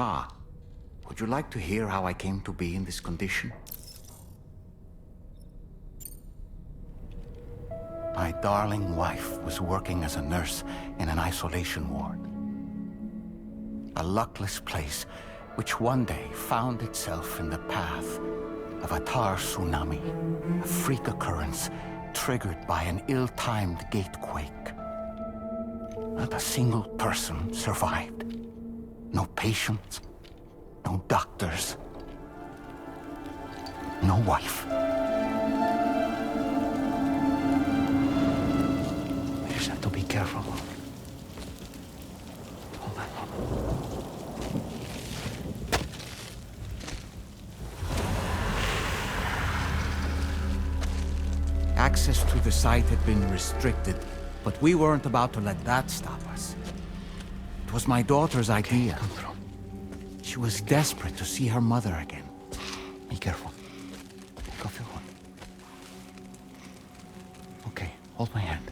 Ah, would you like to hear how I came to be in this condition? My darling wife was working as a nurse in an isolation ward. A luckless place which one day found itself in the path of a tar tsunami, a freak occurrence triggered by an ill-timed gatequake. Not a single person survived. No patients, no doctors, no wife. We just have to be careful. Hold on. Access to the site had been restricted, but we weren't about to let that stop us. It was my daughter's idea. Come through. She was desperate to see her mother again. Be careful. Take off your hood. Okay, hold my hand.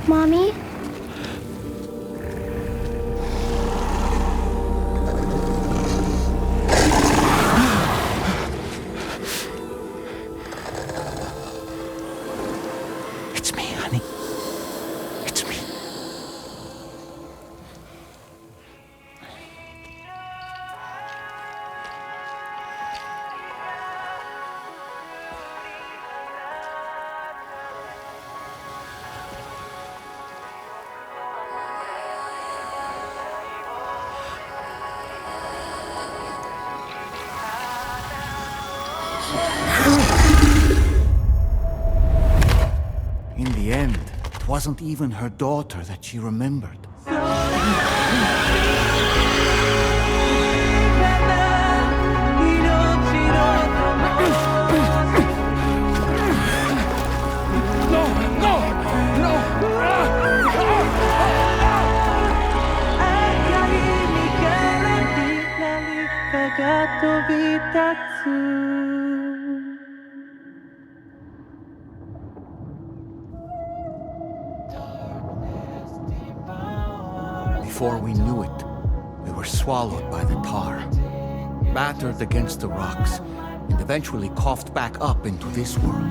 Mommy? It's me, honey. It's me. In the end, it wasn't even her daughter that she remembered. Before we knew it, we were swallowed by the tar, battered against the rocks, and eventually coughed back up into this world.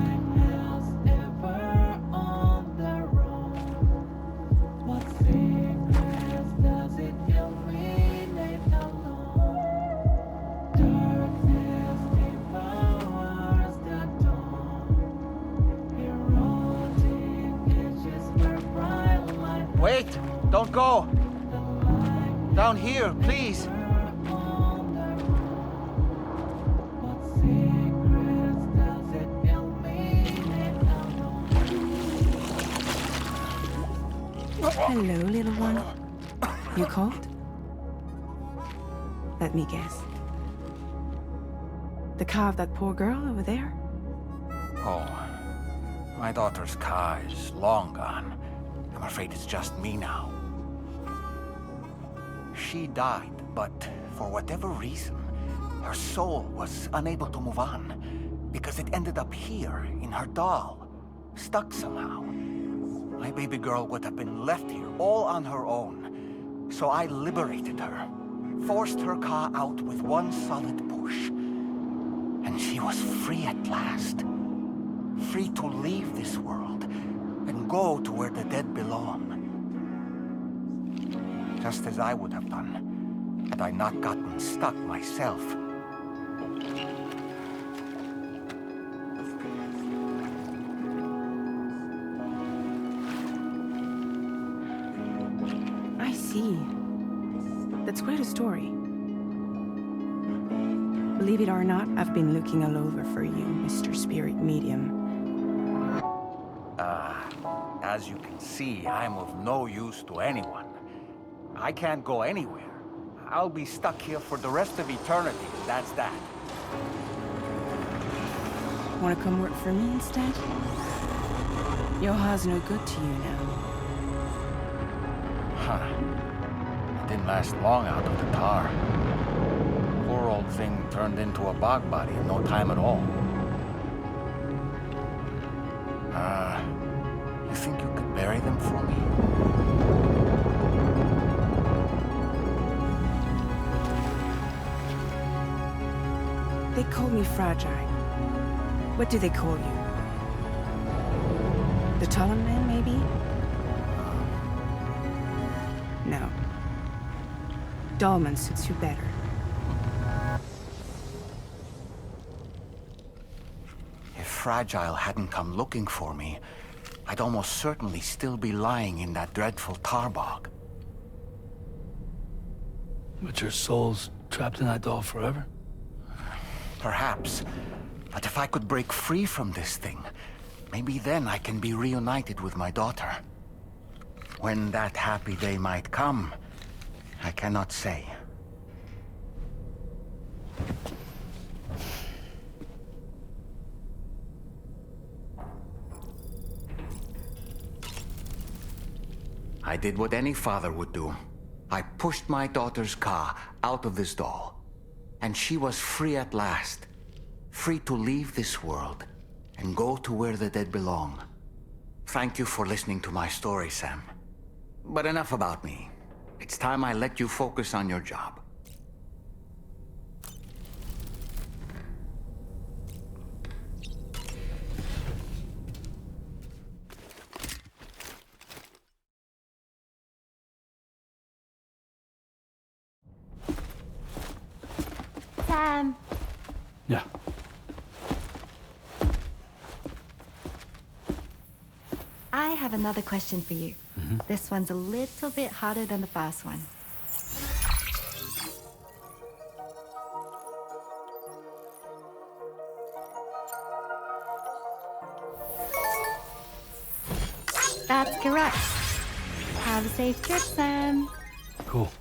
Wait! Don't go! Down here, please! Hello, little one. You cold? Let me guess. The car of that poor girl over there? Oh, my daughter's car is long gone. I'm afraid it's just me now. She died, but for whatever reason, her soul was unable to move on because it ended up here in her doll, stuck somehow. My baby girl would have been left here all on her own. So I liberated her, forced her car out with one solid push. And she was free at last. Free to leave this world and go to where the dead belong. Just as I would have done, had I not gotten stuck myself. I see. That's quite a story. Believe it or not, I've been looking all over for you, Mr. Spirit Medium. As you can see, I'm of no use to anyone. I can't go anywhere. I'll be stuck here for the rest of eternity, that's that. Want to come work for me instead? Yoha's no good to you now. Huh. It didn't last long out of the tar. Poor old thing turned into a bog body in no time at all. You think you could bury them for me? They call me fragile. What do they call you? The Talon Man, maybe? No. Dahlman suits you better. If Fragile hadn't come looking for me, I'd almost certainly still be lying in that dreadful tar bog. But your soul's trapped in that doll forever? Perhaps. But if I could break free from this thing, maybe then I can be reunited with my daughter. When that happy day might come, I cannot say. I did what any father would do. I pushed my daughter's Ka out of this doll. And she was free at last. Free to leave this world and go to where the dead belong. Thank you for listening to my story, Sam. But enough about me. It's time I let you focus on your job. Sam, Yeah. I have another question for you. This one's a little bit harder than the first one. That's correct. Have a safe trip, Sam. Cool.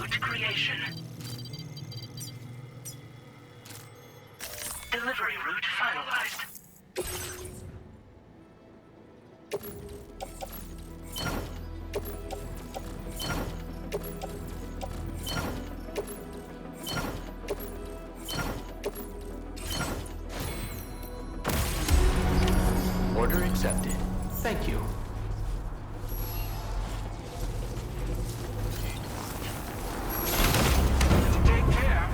route creation. Delivery route finalized. Order accepted. Thank you. Take care.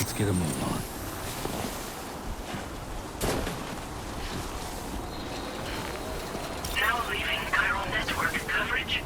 Let's get a move on. Now leaving chiral network coverage.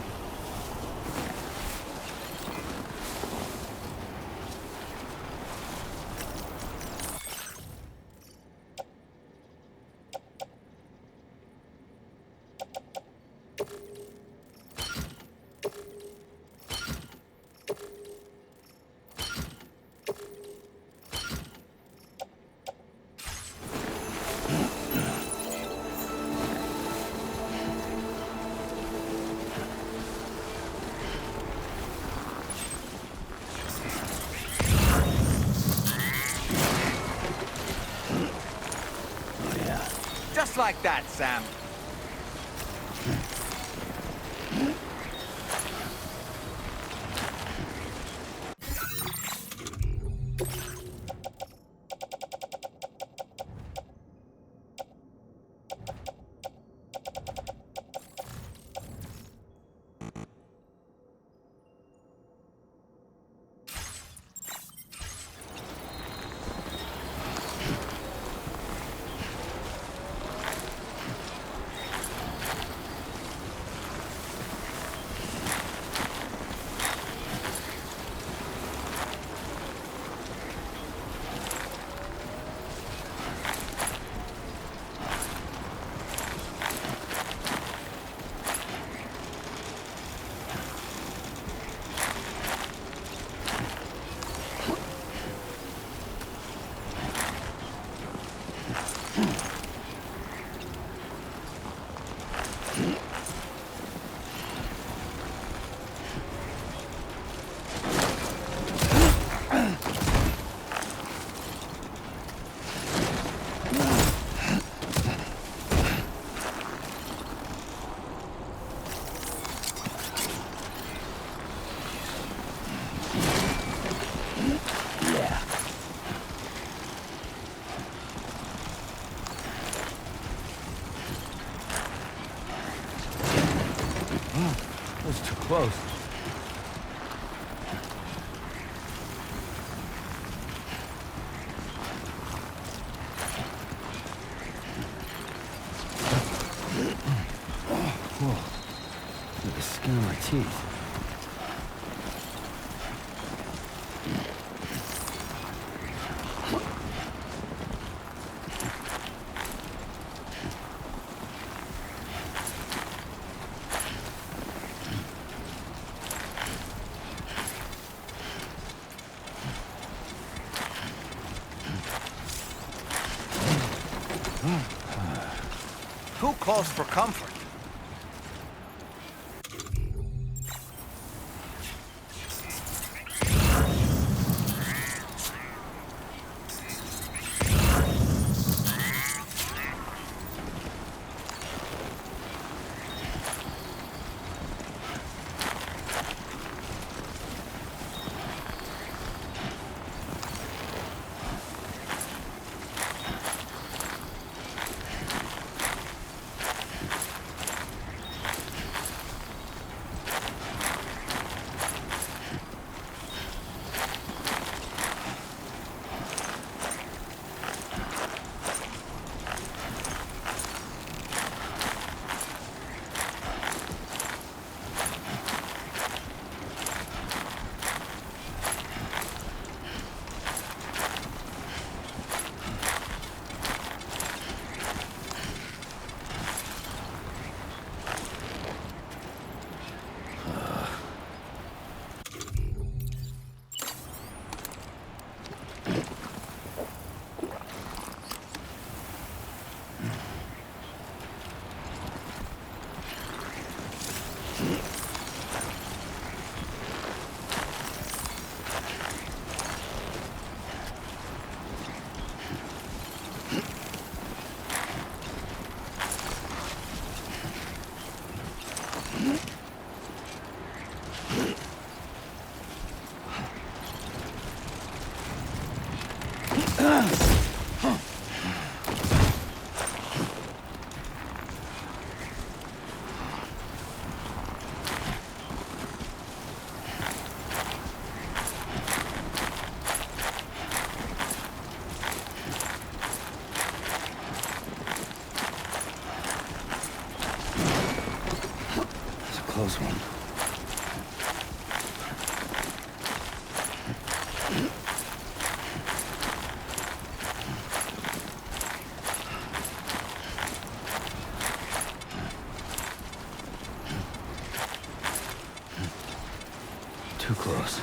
Just like that, Sam. That was too close. Whoa. Look at the skin on my teeth. Too close for comfort. close one. Too close.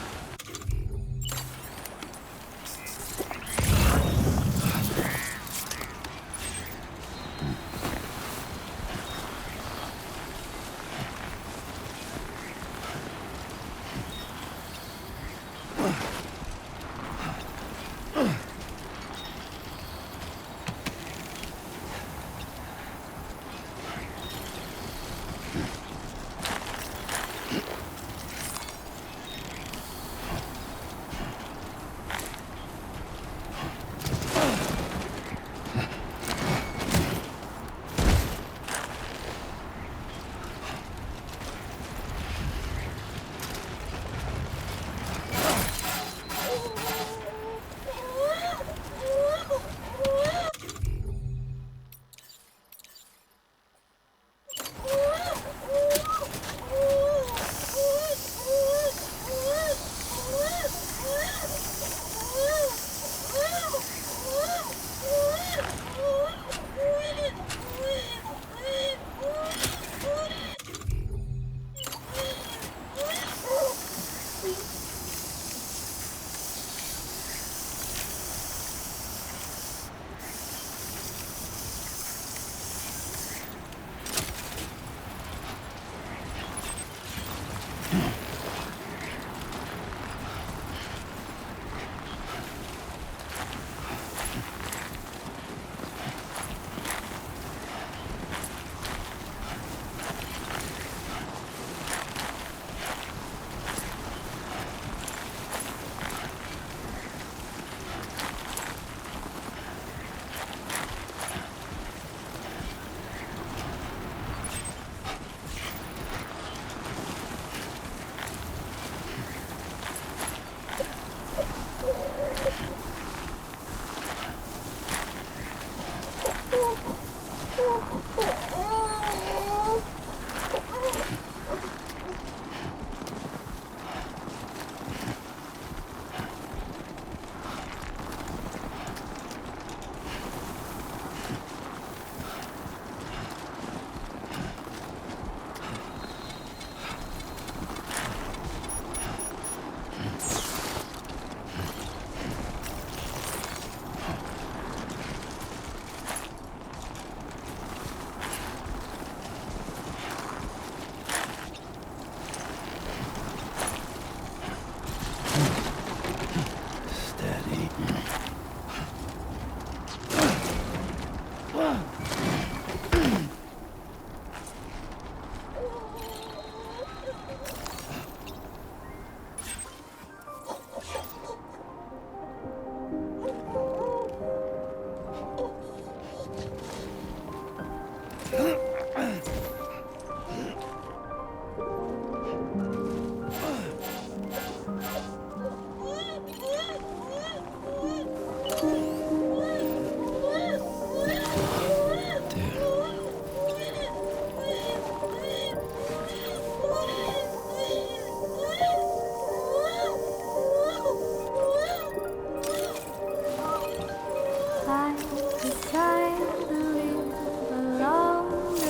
I decided to live a long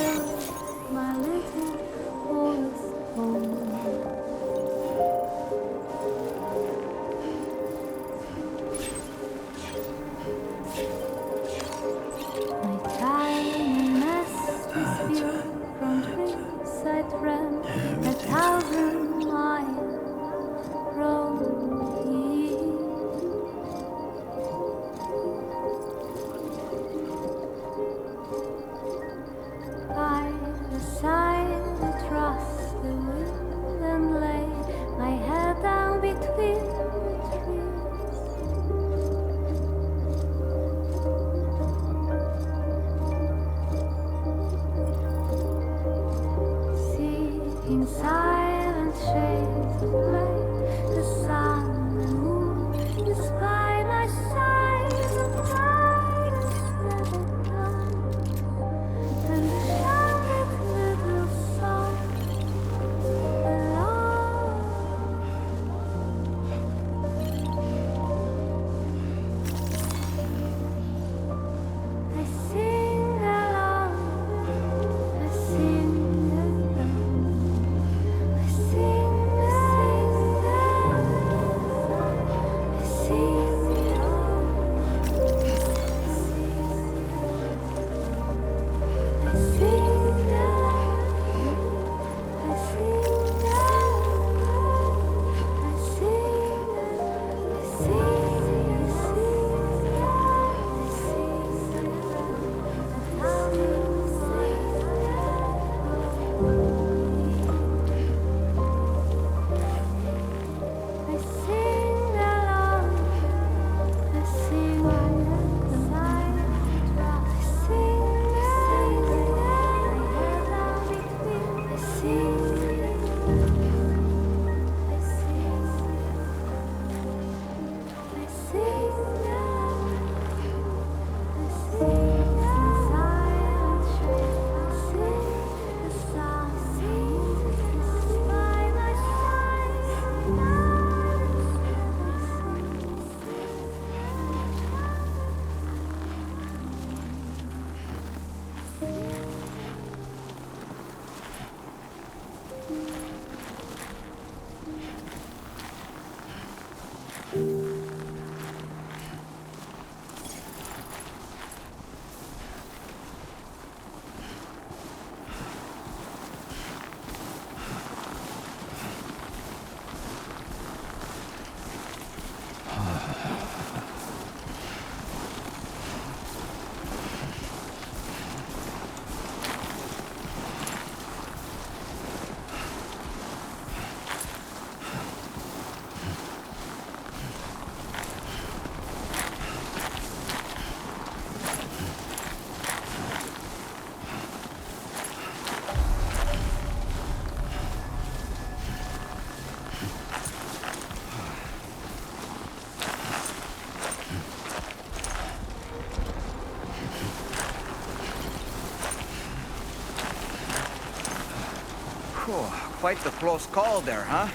Quite the close call there, huh?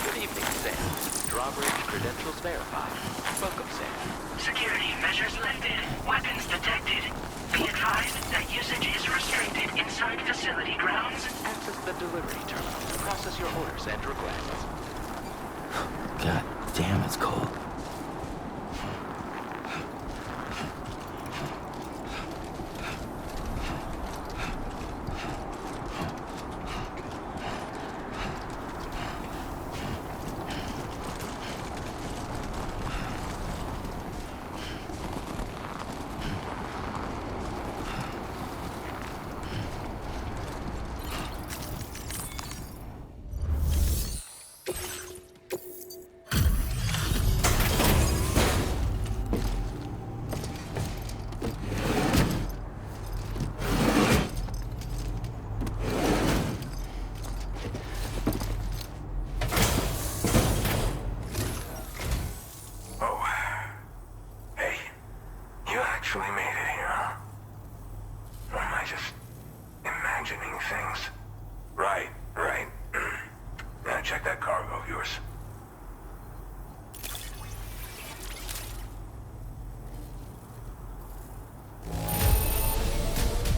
Good evening, Sam. Drawbridge credentials verified. Welcome, Sam. Security measures lifted. Weapons detected. Be advised that usage is restricted inside facility grounds. Access the delivery terminal to process your orders and requests. God damn, it's cold. Actually made it here, huh? Or am I just imagining things? Right. Now check that cargo of yours.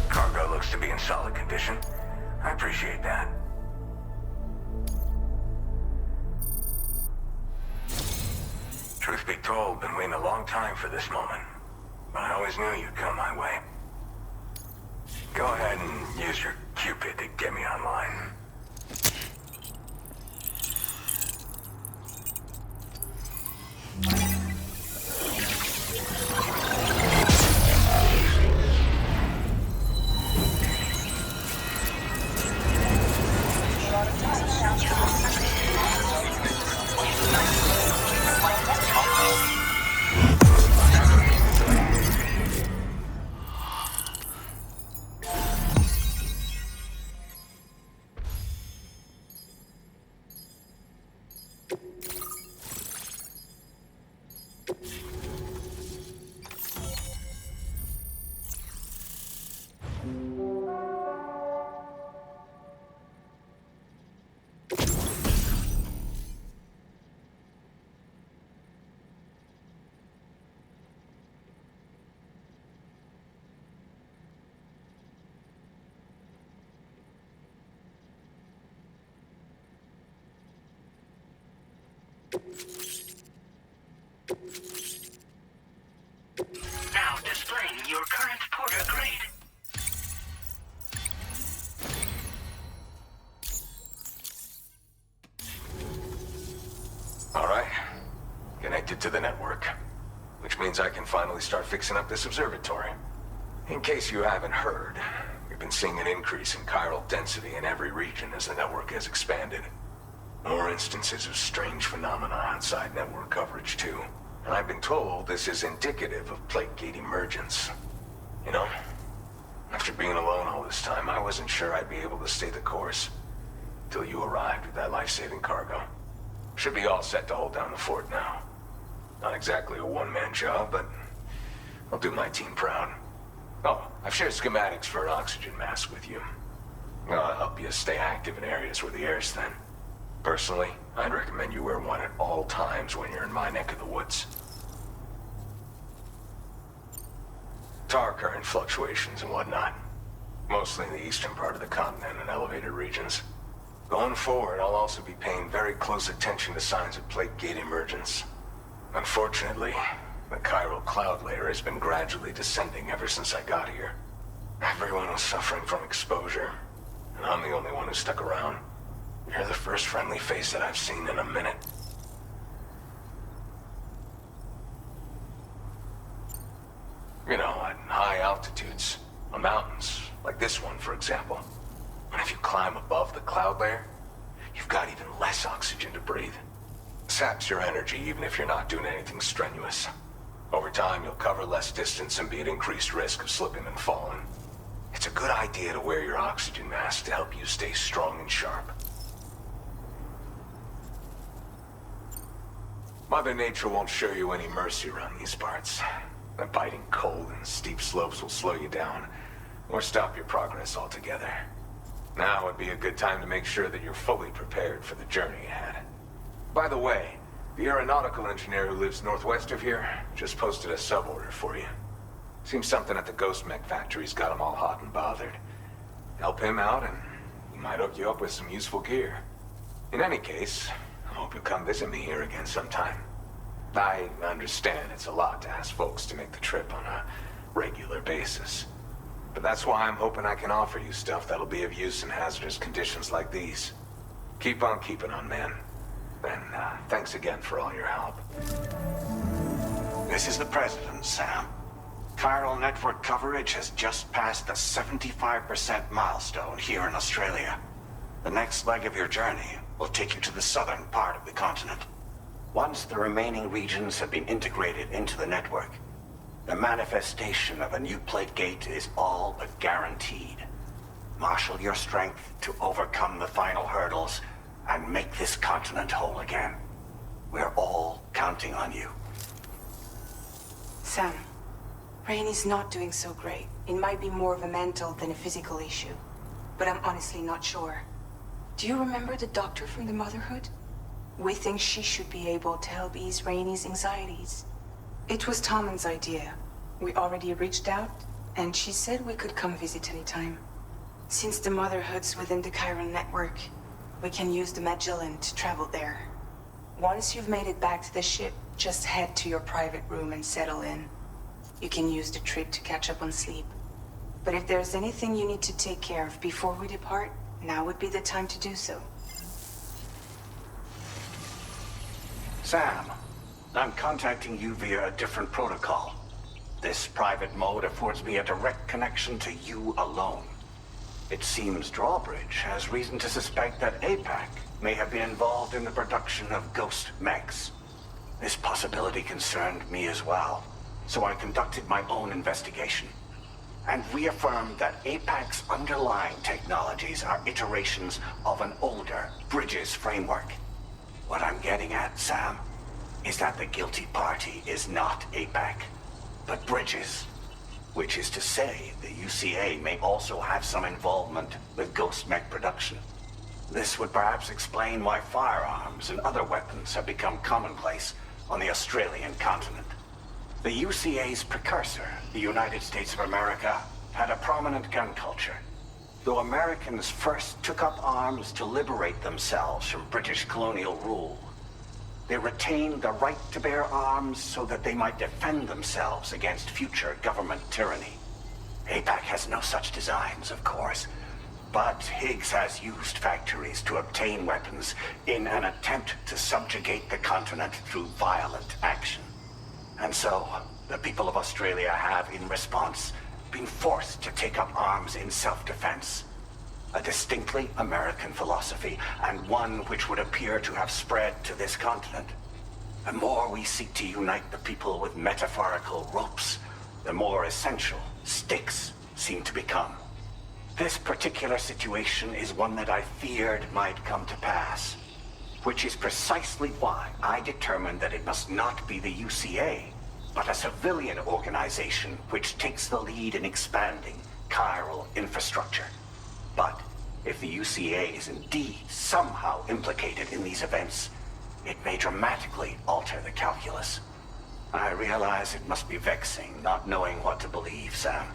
Cargo looks to be in solid condition. I appreciate that. Truth be told, been waiting a long time for this moment. But I always knew you'd come my way. Go ahead and use your Cupid to get me online. Now displaying your current porter grade. All right. Connected to the network. Which means I can finally start fixing up this observatory. In case you haven't heard, we've been seeing an increase in chiral density in every region as the network has expanded. More instances of strange phenomena outside network coverage, too. And I've been told this is indicative of plate gate emergence. You know, after being alone all this time, I wasn't sure I'd be able to stay the course. Till you arrived with that life-saving cargo. Should be all set to hold down the fort now. Not exactly a one-man job, but I'll do my team proud. Oh, I've shared schematics for an oxygen mask with you. I'll help you stay active in areas where the air's thin. Personally, I'd recommend you wear one at all times when you're in my neck of the woods. Tar current fluctuations and whatnot. Mostly in the eastern part of the continent and elevated regions. Going forward, I'll also be paying very close attention to signs of plate gate emergence. Unfortunately, the chiral cloud layer has been gradually descending ever since I got here. Everyone was suffering from exposure, and I'm the only one who stuck around. You're the first friendly face that I've seen in a minute. You know, at high altitudes, on mountains, like this one, for example. And if you climb above the cloud layer, you've got even less oxygen to breathe. Saps your energy even if you're not doing anything strenuous. Over time, you'll cover less distance and be at increased risk of slipping and falling. It's a good idea to wear your oxygen mask to help you stay strong and sharp. Mother Nature won't show you any mercy around these parts. The biting cold and steep slopes will slow you down, or stop your progress altogether. Now would be a good time to make sure that you're fully prepared for the journey ahead. By the way, the aeronautical engineer who lives northwest of here just posted a sub-order for you. Seems something at the Ghost Mech factory's got him all hot and bothered. Help him out and he might hook you up with some useful gear. In any case, I hope you'll come visit me here again sometime. I understand it's a lot to ask folks to make the trip on a regular basis. But that's why I'm hoping I can offer you stuff that'll be of use in hazardous conditions like these. Keep on keeping on, man. And thanks again for all your help. This is the President, Sam. Chiral network coverage has just passed the 75% milestone here in Australia. The next leg of your journey will take you to the southern part of the continent. Once the remaining regions have been integrated into the network, the manifestation of a new plate gate is all but guaranteed. Marshal your strength to overcome the final hurdles and make this continent whole again. We're all counting on you. Sam, Rainey's not doing so great. It might be more of a mental than a physical issue, but I'm honestly not sure. Do you remember the doctor from the Motherhood? We think she should be able to help ease Rainey's anxieties. It was Tommen's idea. We already reached out, and she said we could come visit anytime. Since the Motherhood's within the Chiron network, we can use the Magellan to travel there. Once you've made it back to the ship, just head to your private room and settle in. You can use the trip to catch up on sleep. But if there's anything you need to take care of before we depart, now would be the time to do so. Sam, I'm contacting you via a different protocol. This private mode affords me a direct connection to you alone. It seems Drawbridge has reason to suspect that APAC may have been involved in the production of ghost mechs. This possibility concerned me as well, so I conducted my own investigation and reaffirmed that APAC's underlying technologies are iterations of an older Bridges framework. What I'm getting at, Sam, is that the guilty party is not APAC, but Bridges. Which is to say, the UCA may also have some involvement with ghost mech production. This would perhaps explain why firearms and other weapons have become commonplace on the Australian continent. The UCA's precursor, the United States of America, had a prominent gun culture. Though Americans first took up arms to liberate themselves from British colonial rule, they retained the right to bear arms so that they might defend themselves against future government tyranny. APAC has no such designs, of course, but Higgs has used factories to obtain weapons in an attempt to subjugate the continent through violent action. And so, the people of Australia have, in response, been forced to take up arms in self-defense. A distinctly American philosophy, and one which would appear to have spread to this continent. The more we seek to unite the people with metaphorical ropes, the more essential sticks seem to become. This particular situation is one that I feared might come to pass, which is precisely why I determined that it must not be the UCA, but a civilian organization which takes the lead in expanding chiral infrastructure. But if the UCA is indeed somehow implicated in these events, it may dramatically alter the calculus. I realize it must be vexing not knowing what to believe, Sam.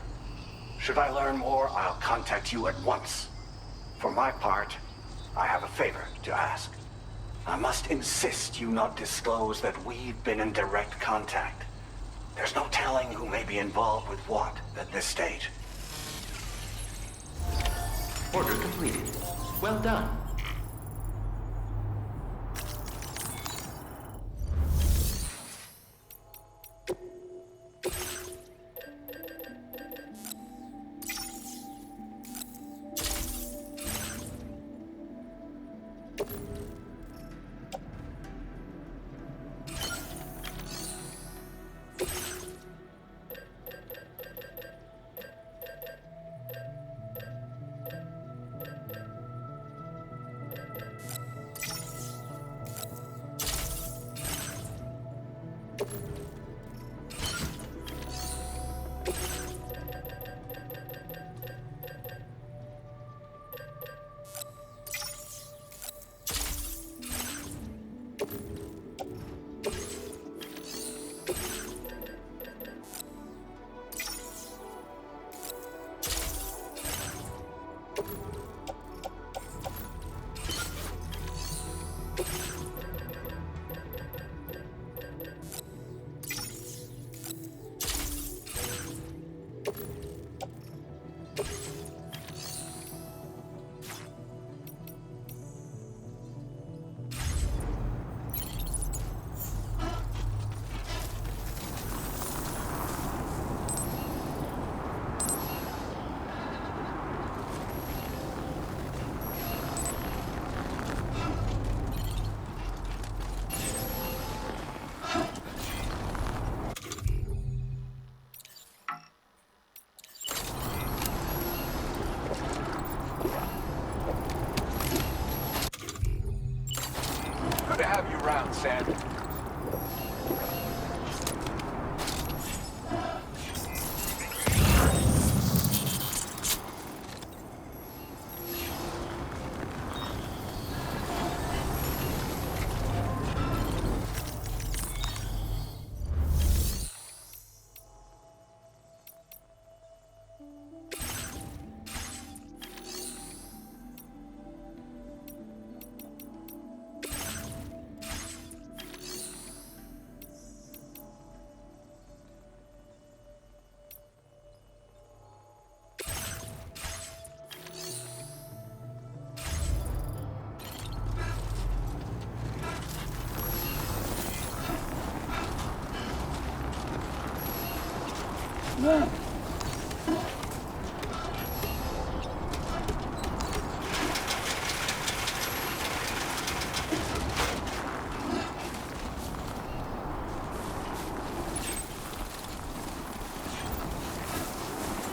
Should I learn more, I'll contact you at once. For my part, I have a favor to ask. I must insist you not disclose that we've been in direct contact. There's no telling who may be involved with what at this stage. Order completed. Well done. Good to have you around, Sam.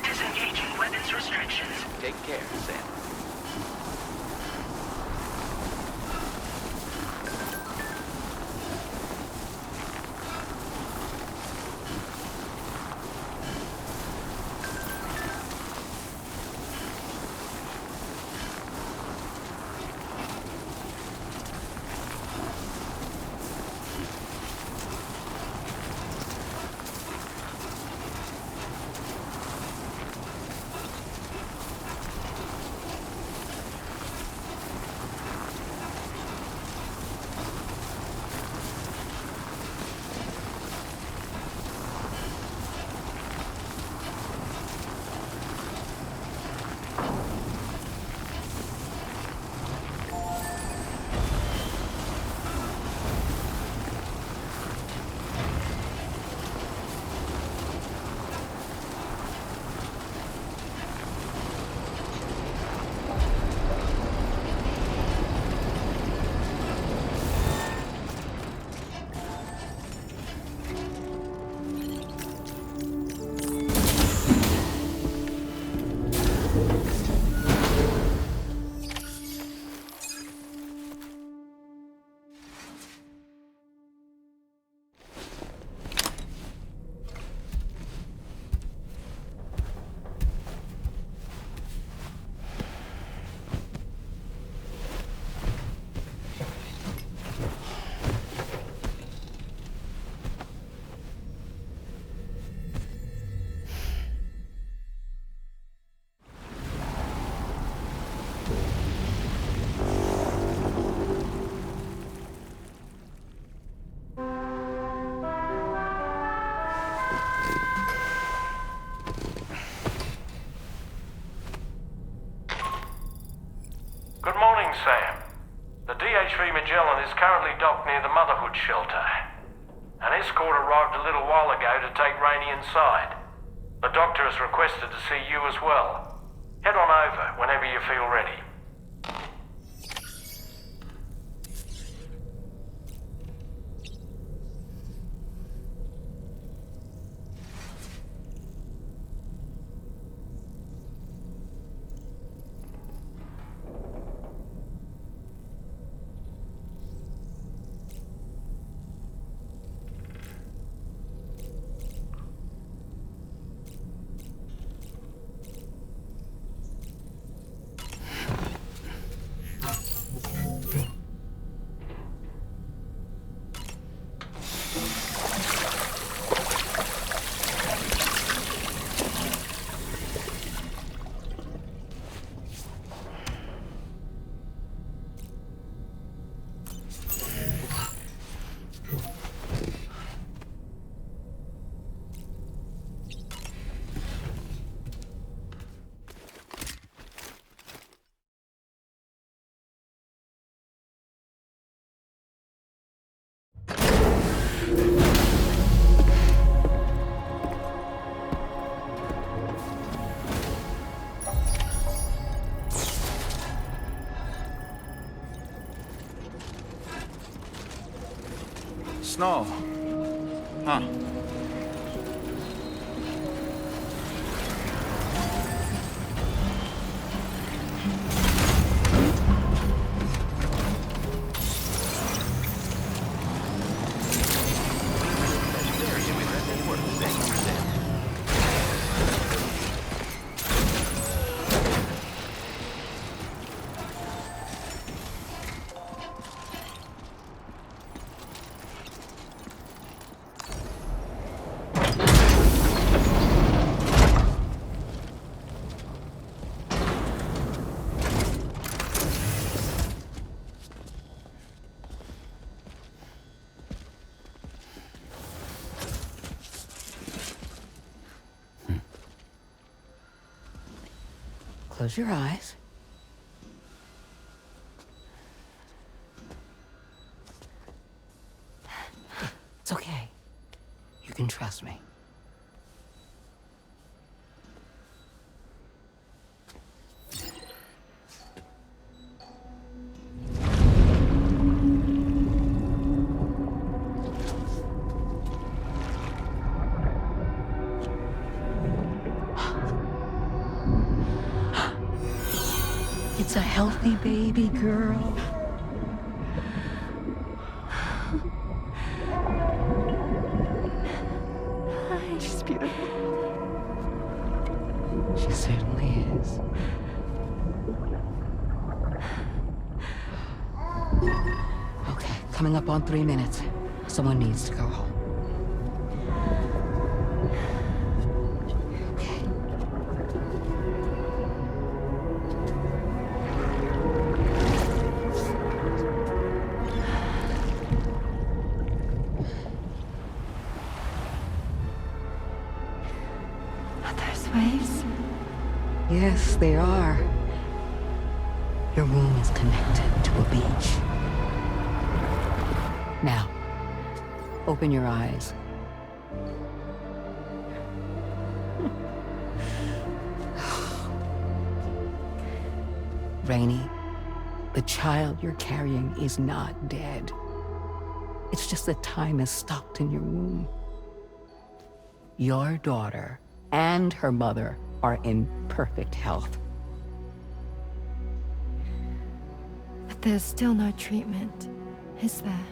Disengaging weapons restrictions. Take care, Sam. Good morning, Sam. The DH-3 Magellan is currently docked near the Motherhood shelter. An escort arrived a little while ago to take Rainey inside. The doctor has requested to see you as well. Head on over whenever you feel ready. snow. Huh. Close your eyes. It's okay. You can trust me. It's a healthy baby girl. She's beautiful. She certainly is. Okay, coming up on 3 minutes. Someone needs to go home. Waves? Yes, they are. Your womb is connected to a beach. Now, open your eyes. Rainey, the child you're carrying is not dead. It's just that time has stopped in your womb. Your daughter and her mother are in perfect health. But there's still no treatment, is there?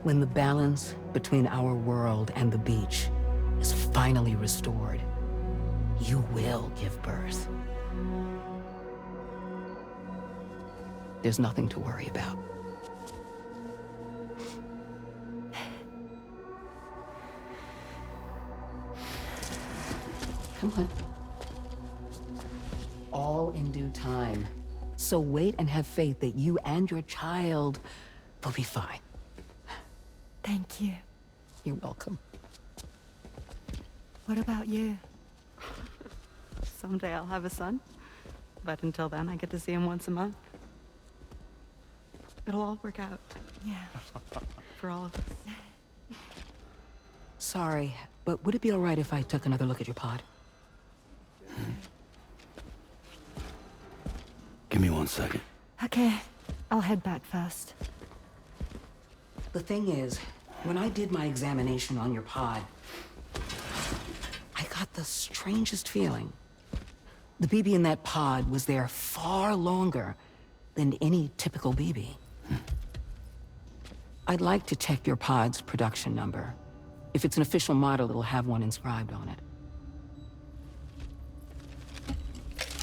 When the balance between our world and the beach is finally restored, you will give birth. There's nothing to worry about. Come on. All in due time. So wait and have faith that you and your child will be fine. Thank you. You're welcome. What about you? Someday I'll have a son. But until then, I get to see him once a month. It'll all work out. Yeah. For all of us. Sorry, but would it be all right if I took another look at your pod? Give me 1 second. Okay. I'll head back first. The thing is, when I did my examination on your pod, I got the strangest feeling. The BB in that pod was there far longer than any typical BB. I'd like to check your pod's production number. If it's an official model, it'll have one inscribed on it.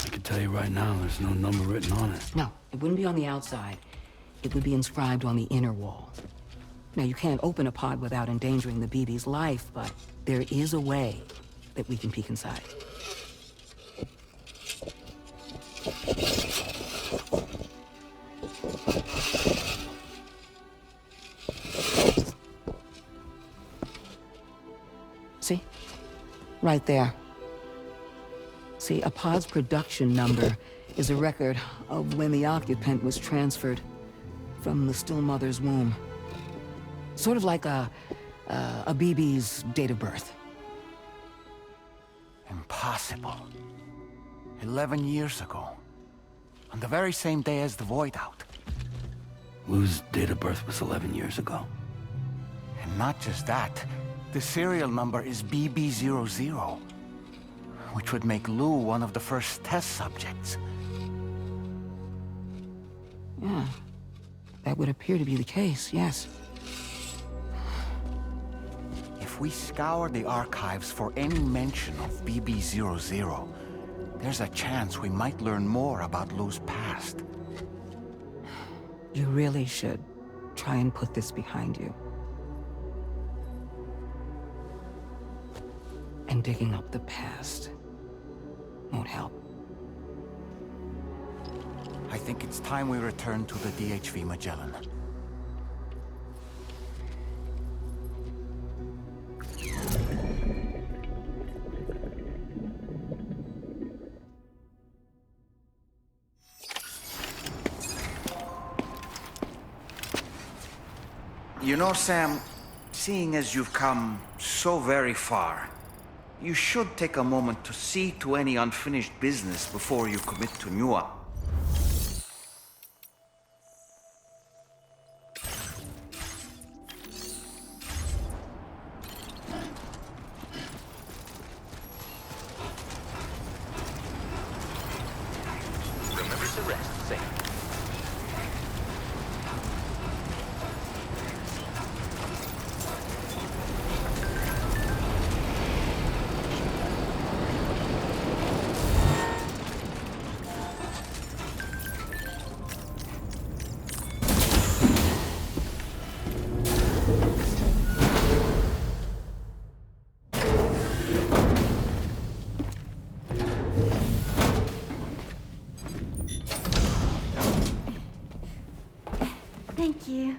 I can tell you right now, there's no number written on it. No, it wouldn't be on the outside. It would be inscribed on the inner wall. Now, you can't open a pod without endangering the BB's life, but there is a way that we can peek inside. See? Right there. See, a pod's production number is a record of when the occupant was transferred from the still mother's womb. Sort of like a BB's date of birth. Impossible. 11 years ago. On the very same day as the Void Out. Lou's date of birth was 11 years ago. And not just that, the serial number is BB00, which would make Lou one of the first test subjects. Yeah, that would appear to be the case, yes. If we scour the archives for any mention of BB00, there's a chance we might learn more about Lou's past. You really should try and put this behind you. And digging up the past won't help. I think it's time we return to the DHV Magellan. You know, Sam, seeing as you've come so very far, you should take a moment to see to any unfinished business before you commit to new one. Remember to rest, Sam. Thank you.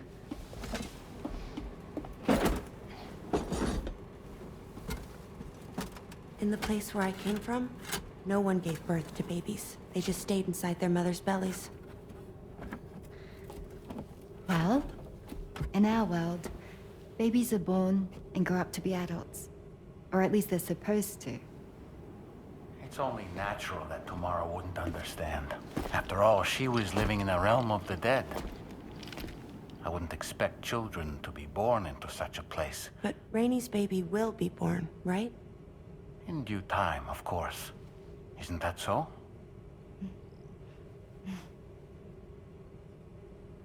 In the place where I came from, no one gave birth to babies. They just stayed inside their mother's bellies. Well, in our world, babies are born and grow up to be adults. Or at least they're supposed to. It's only natural that Tamara wouldn't understand. After all, she was living in a realm of the dead. I wouldn't expect children to be born into such a place. But Rainey's baby will be born, right? In due time, of course. Isn't that so?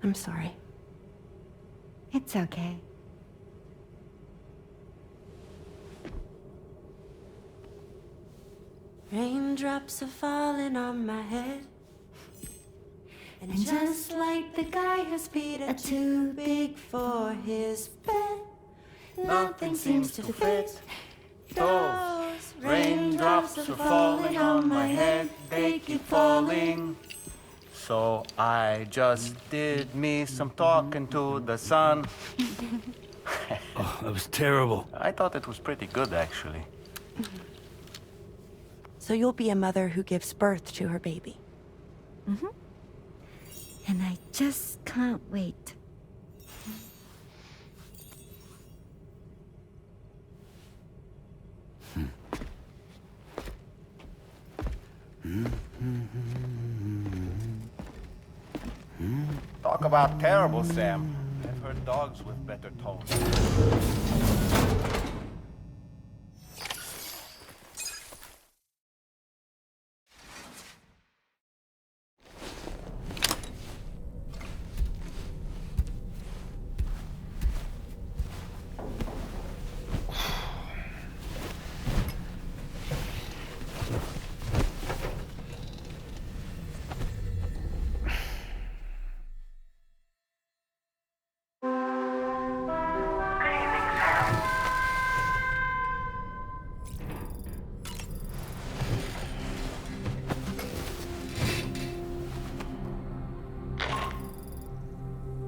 I'm sorry. It's okay. Raindrops are falling on my head. And just like the guy whose feet are too big for his bed, nothing seems to fit. Those raindrops are falling on my head, they keep falling. So I just did me some talking to the sun. Oh, that was terrible. I thought it was pretty good, actually. So you'll be a mother who gives birth to her baby. Mm-hmm. And I just can't wait. Talk about terrible, Sam. I've heard dogs with better tones.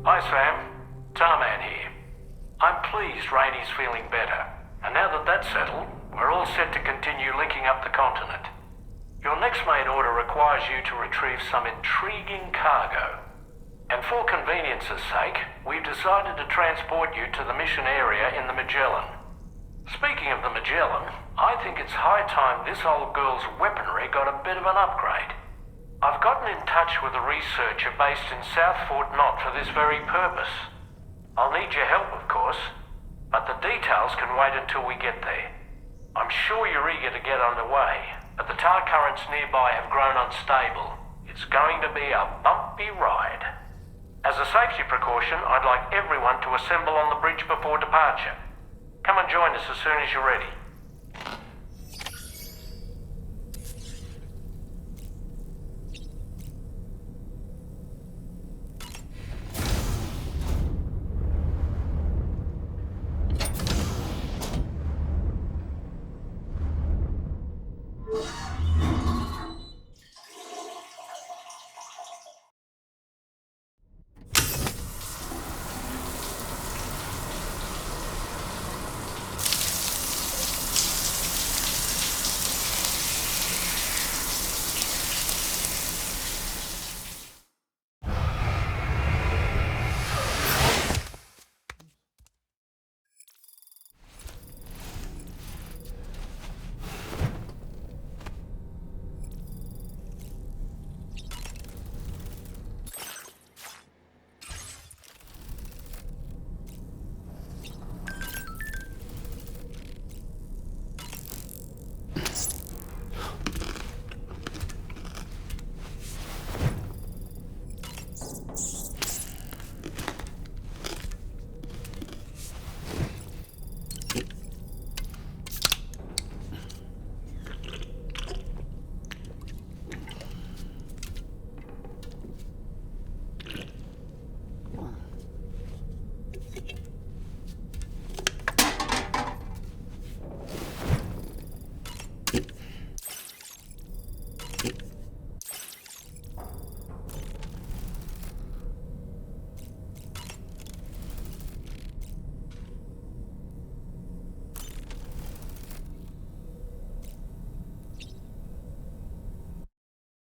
Hi, Sam. Tarman here. I'm pleased Rainey's feeling better. And now that that's settled, we're all set to continue linking up the continent. Your next main order requires you to retrieve some intriguing cargo. And for convenience's sake, we've decided to transport you to the mission area in the Magellan. Speaking of the Magellan, I think it's high time this old girl's weaponry got a bit of an upgrade. I've gotten in touch with a researcher based in South Fort Knott for this very purpose. I'll need your help, of course, but the details can wait until we get there. I'm sure you're eager to get underway, but the tar currents nearby have grown unstable. It's going to be a bumpy ride. As a safety precaution, I'd like everyone to assemble on the bridge before departure. Come and join us as soon as you're ready.